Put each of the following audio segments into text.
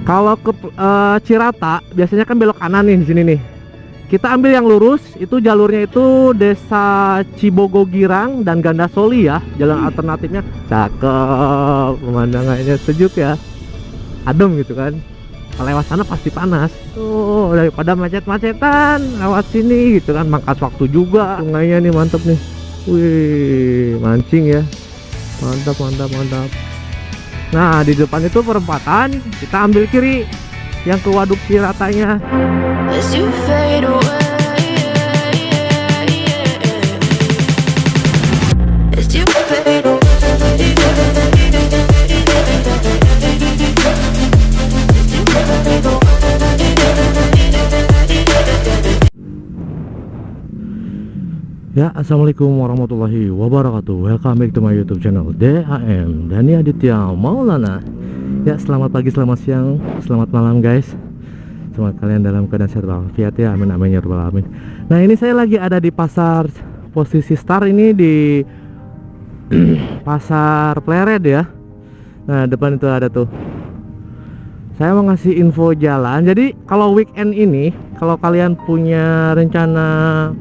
Kalau ke Cirata biasanya kan belok kanan nih di sini nih. Kita ambil yang lurus, itu jalurnya itu Desa Cibogo Girang dan Gandasoli ya, jalan alternatifnya. Cakep, pemandangannya sejuk ya, adem gitu kan. Kalau lewat sana pasti panas. Tuh, daripada macet-macetan lewat sini gitu kan, mangkas waktu juga. Sungainya nih mantep nih. Wih, mancing ya. Mantap, mantap, mantap. Nah, di depan itu perempatan, kita ambil kiri yang ke Waduk Ciratanya. As you fade away, as you fade away. Ya, assalamualaikum warahmatullahi wabarakatuh. Welcome back to my YouTube channel DAM Dani Aditya Maulana. Ya, selamat pagi, selamat siang, selamat malam guys. Semoga kalian dalam keadaan sehat walafiat ya, amin amin ya rabbal alamin. Nah, ini saya lagi ada di pasar posisi start ini di pasar Pleret ya. Nah, depan itu ada tuh. Saya mau ngasih info jalan. Jadi kalau weekend ini, kalau kalian punya rencana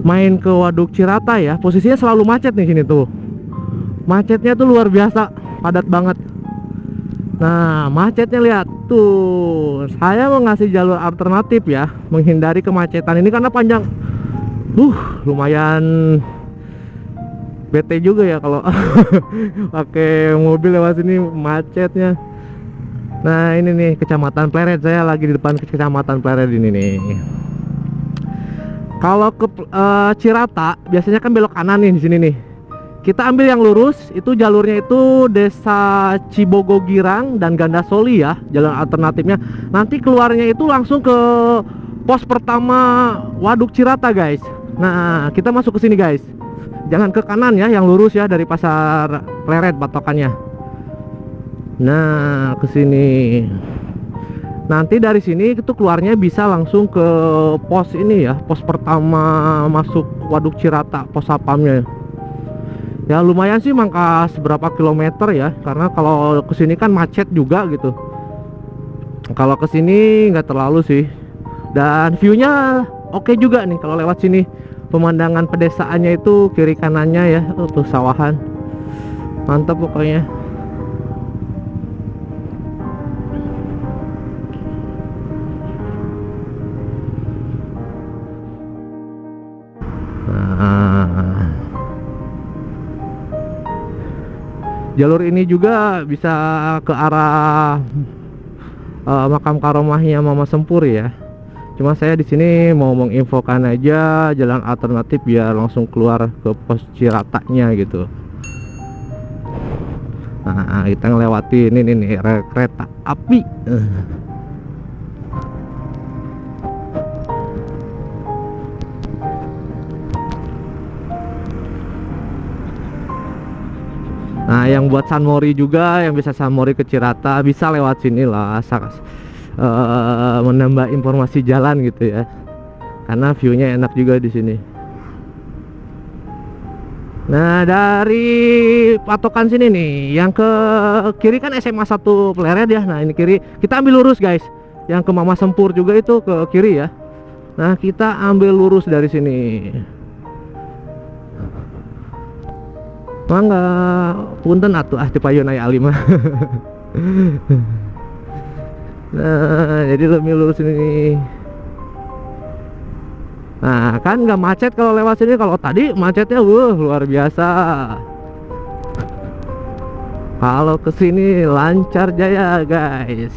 main ke Waduk Cirata ya, posisinya selalu macet nih sini tuh. Macetnya tuh luar biasa, padat banget. Nah, macetnya lihat tuh. Saya mau ngasih jalur alternatif ya, menghindari kemacetan ini karena panjang. Lumayan bete juga ya kalau pakai mobil lewat sini macetnya. Nah, ini nih Kecamatan Pleret. Saya lagi di depan Kecamatan Pleret ini nih. Kalau ke Cirata biasanya kan belok kanan nih di sini nih. Kita ambil yang lurus, itu jalurnya itu Desa Cibogo Girang dan Gandasoli ya, jalan alternatifnya. Nanti keluarnya itu langsung ke pos pertama Waduk Cirata guys. Nah, kita masuk ke sini guys. Jangan ke kanan ya, yang lurus ya, dari pasar Pleret patokannya. Nah, ke sini. Nanti dari sini itu keluarnya bisa langsung ke pos ini ya, pos pertama masuk Waduk Cirata, pos sapamnya. Ya lumayan sih, mangkas berapa kilometer ya, karena kalau kesini kan macet juga gitu. Kalau kesini nggak terlalu sih, dan viewnya oke juga nih kalau lewat sini. Pemandangan pedesaannya itu kiri kanannya ya, tuh sawahan, mantap pokoknya. Jalur ini juga bisa ke arah makam karomahnya Mama Sempur ya. Cuma saya di sini mau menginfokan aja jalan alternatif biar langsung keluar ke pos Ciratanya gitu. Nah, kita ngelewati ini nih kereta api. Nah, yang buat Sunmori juga, yang bisa Sunmori ke Cirata bisa lewat sini lah, menambah informasi jalan gitu ya, karena viewnya enak juga di sini. Nah, dari patokan sini nih, yang ke kiri kan SMA 1 Pleret ya. Nah, ini kiri, kita ambil lurus guys. Yang ke Mama Sempur juga itu ke kiri ya. Nah, kita ambil lurus dari sini. Mangga punten atuh cipayon aya alimah. Nah, jadi lebih lurus ini. Nah, kan nggak macet kalau lewat sini. Kalau tadi macetnya luar biasa. Kalau kesini lancar jaya guys.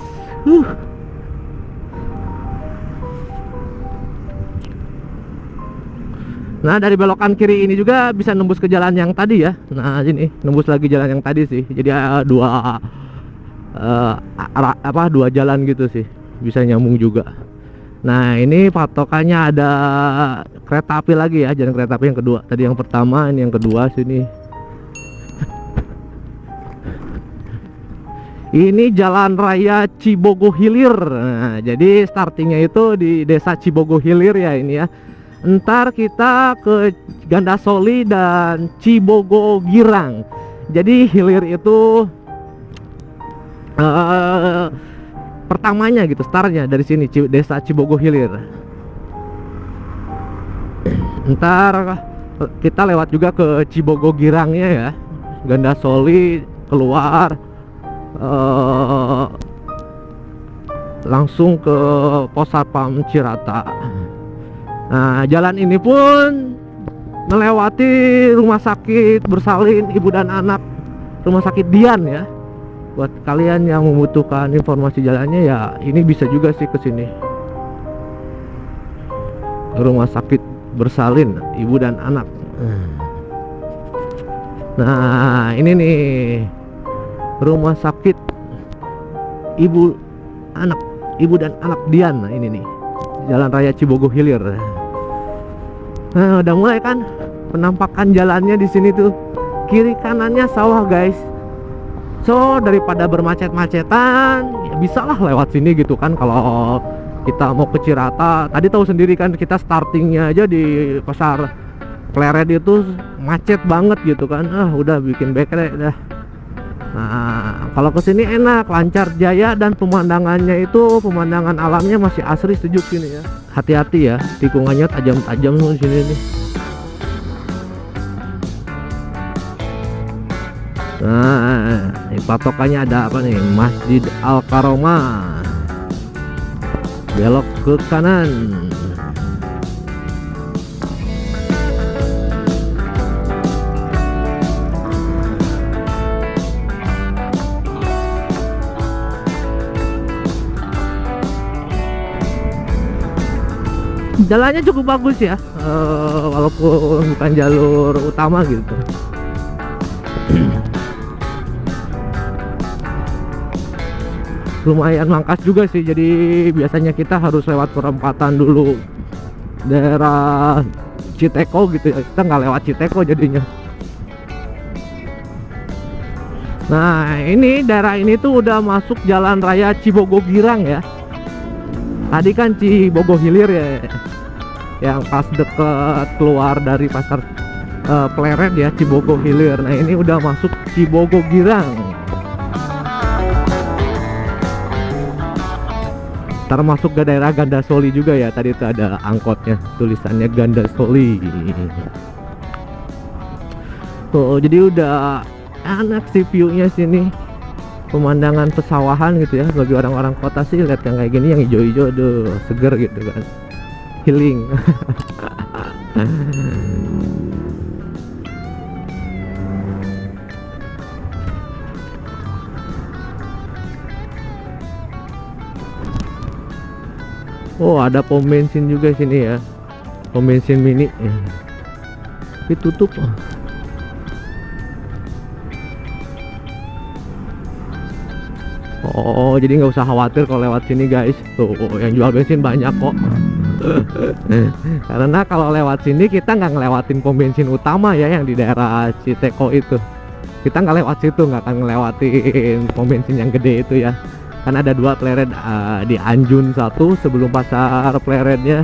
Nah, dari belokan kiri ini juga bisa nembus ke jalan yang tadi ya. Nah, sini nembus lagi jalan yang tadi sih. Jadi dua dua jalan gitu sih. Bisa nyambung juga. Nah, ini patokannya ada kereta api lagi ya, jalan kereta api yang kedua. Tadi yang pertama, ini yang kedua sini. Ini Jalan Raya Cibogo Hilir. Nah, jadi startingnya itu di Desa Cibogo Hilir ya ini ya. Ntar kita ke Gandasoli dan Cibogo Girang. Jadi hilir itu pertamanya gitu, startnya dari sini, Desa Cibogo Hilir. Ntar kita lewat juga ke Cibogo Girangnya ya, Gandasoli, keluar langsung ke Pos Satpam Cirata. Nah, jalan ini pun melewati rumah sakit bersalin ibu dan anak, rumah sakit Dian ya. Buat kalian yang membutuhkan informasi jalannya ya, ini bisa juga sih ke sini. Rumah sakit bersalin ibu dan anak. Nah, ini nih rumah sakit ibu dan anak Dian. Nah, ini nih Jalan Raya Cibogo Hilir. Nah, udah mulai kan penampakan jalannya di sini tuh. Kiri kanannya sawah, guys. So, daripada bermacet-macetan, ya bisalah lewat sini gitu kan. Kalau kita mau ke Cirata, tadi tahu sendiri kan, kita startingnya aja di Pasar Pleret itu macet banget gitu kan. Udah bikin bete dah. Nah, kalau kesini enak, lancar jaya, dan pemandangannya itu pemandangan alamnya masih asri, sejuk sini ya. Hati-hati ya, tikungannya tajam-tajam di sini nih. Nah, ini patokannya ada apa nih? Masjid Al Karomah. Belok ke kanan. Jalannya cukup bagus ya, walaupun bukan jalur utama gitu. Lumayan mangkas juga sih, jadi biasanya kita harus lewat perempatan dulu daerah Citeko gitu ya. Kita nggak lewat Citeko jadinya. Nah, ini daerah ini tuh udah masuk Jalan Raya Cibogo Girang ya. Tadi kan Cibogo Hilir ya, yang pas deket keluar dari Pasar Pleret ya, Cibogo Hilir. Nah, ini udah masuk Cibogo Girang. Ntar masuk ke daerah Gandasoli juga ya. Tadi itu ada angkotnya, tulisannya Gandasoli. Oh, jadi udah enak sih view-nya sini. Pemandangan pesawahan gitu ya. Bagi orang-orang kota sih lihat yang kayak gini, yang hijau-hijau, aduh seger gitu kan, healing. Oh, ada pom bensin juga sini ya, pom bensin mini, tapi tutup. Oh, jadi nggak usah khawatir kalau lewat sini guys. Tuh, yang jual bensin banyak kok. Karena kalau lewat sini kita nggak ngelewatin pom bensin utama ya, yang di daerah Citeko itu. Kita nggak lewat situ, nggak akan ngelewatin pom bensin yang gede itu ya. Kan ada dua Pleret, di Anjun satu sebelum Pasar Pleretnya.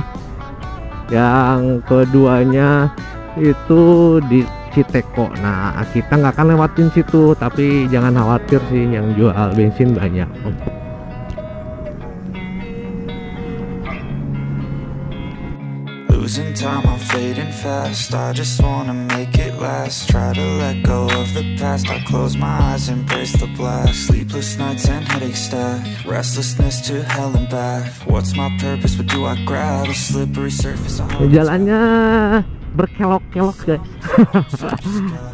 Yang keduanya itu di Citeko. Nah, kita nggak akan lewatin situ, tapi jangan khawatir sih, yang jual bensin banyak. Losing time, I'm fading fast. I just wanna make it last. Try to let go of the past. I close my eyes, embrace the blast. Sleepless nights and headaches stack. Restlessness to hell and back. What's my purpose? What do I grab? A slippery surface. Jalannya berkelok-kelok guys.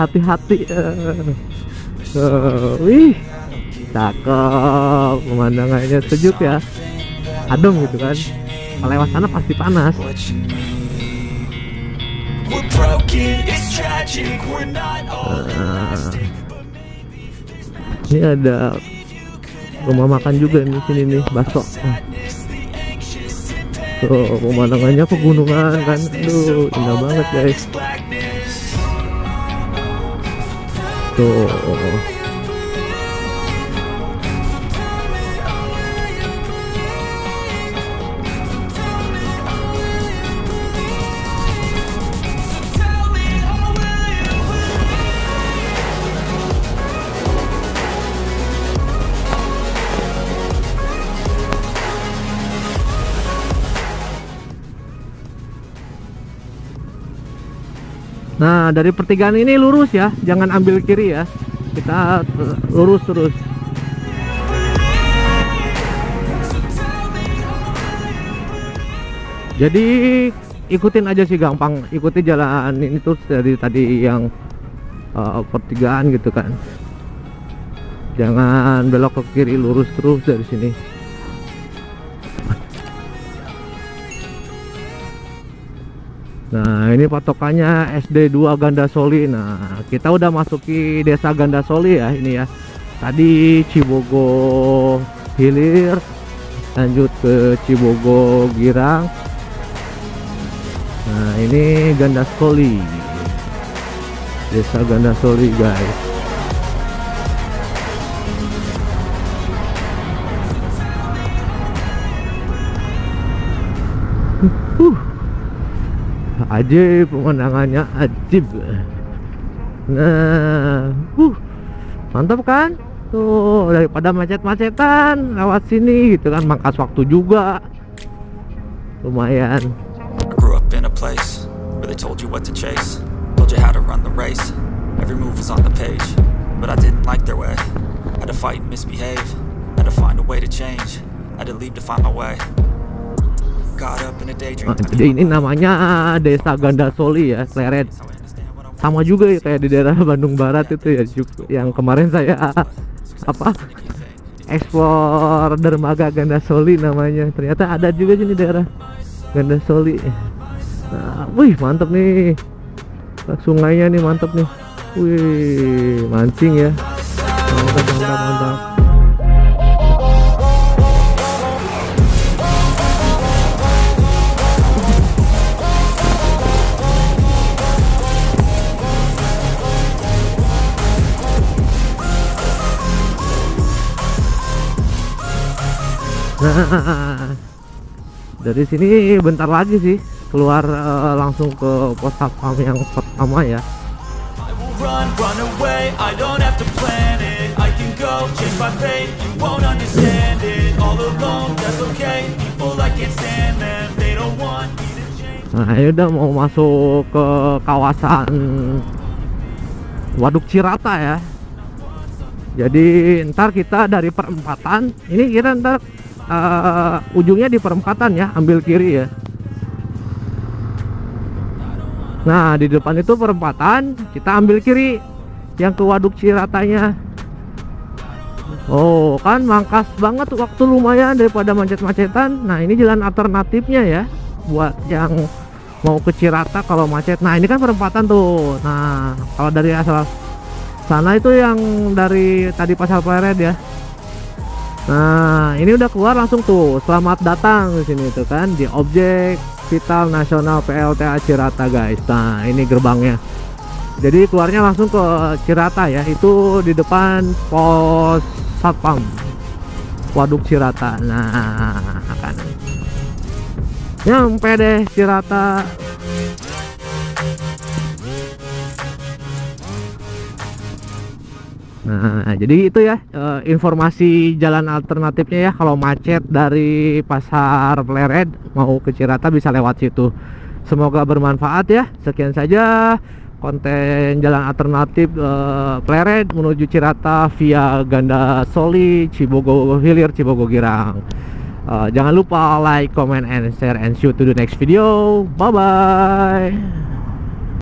Hati-hati. Wih, cakep, pemandangannya sejuk ya, adem gitu kan. Kalau lewat sana pasti panas. Ini ada rumah makan juga nih sini nih, bakso. Tuh, pemandangannya pegunungan kan. Aduh, indah banget guys. Tuh. Nah, dari pertigaan ini lurus ya, jangan ambil kiri ya. Kita lurus terus. Jadi ikutin aja sih, gampang. Ikuti jalan ini terus dari tadi yang pertigaan gitu kan. Jangan belok ke kiri, lurus terus dari sini. Nah, ini patokannya SD 2 Gandasoli. Nah, kita udah masuki desa Gandasoli ya ini ya. Tadi Cibogo Hilir, lanjut ke Cibogo Girang. Nah, ini Gandasoli, desa Gandasoli guys. Ajib pemandangannya, ajib. Nah, mantap kan? Tuh, daripada macet-macetan lewat sini gitu kan, mangkas waktu juga. Lumayan. Grew up in a place where they told you what to chase, told you how to run the race. Every move was on the page, but I didn't like their way. Had to fight and misbehave, had to find a way to change, had to leave to find my way. Got up in a daydream. Jadi ini namanya desa Gandasoli ya, Pleret. Sama juga ya kayak di daerah Bandung Barat itu ya, yang kemarin saya ekspor dermaga Gandasoli namanya. Ternyata ada juga sini daerah Gandasoli. Nah, wih mantep nih, sungainya nih mantep nih. Wih, mancing ya, mantap. Nah, dari sini bentar lagi sih keluar, langsung ke pos satpam yang pertama ya. Nah, ini udah mau masuk ke kawasan Waduk Cirata ya. Jadi ntar kita dari perempatan ini, kita ntar ujungnya di perempatan ya, ambil kiri ya. Nah, di depan itu perempatan, kita ambil kiri yang ke Waduk Ciratanya. Oh kan, mangkas banget waktu, lumayan daripada macet-macetan. Nah, ini jalan alternatifnya ya buat yang mau ke Cirata kalau macet. Nah, ini kan perempatan tuh. Nah, kalau dari asal sana itu yang dari tadi Pasar Pleret ya. Nah, ini udah keluar langsung tuh. Selamat datang di sini tuh kan, di Objek Vital Nasional PLTA Cirata guys. Nah, ini gerbangnya. Jadi keluarnya langsung ke Cirata ya. Itu di depan pos satpam Waduk Cirata. Nah, kan nyampe deh Cirata. Nah, jadi itu ya informasi jalan alternatifnya ya. Kalau macet dari Pasar Pleret mau ke Cirata bisa lewat situ. Semoga bermanfaat ya. Sekian saja konten jalan alternatif Pleret menuju Cirata via Gandasoli, Cibogo Hilir, Cibogo Girang. Jangan lupa like, comment, and share, and see you to the next video. Bye bye.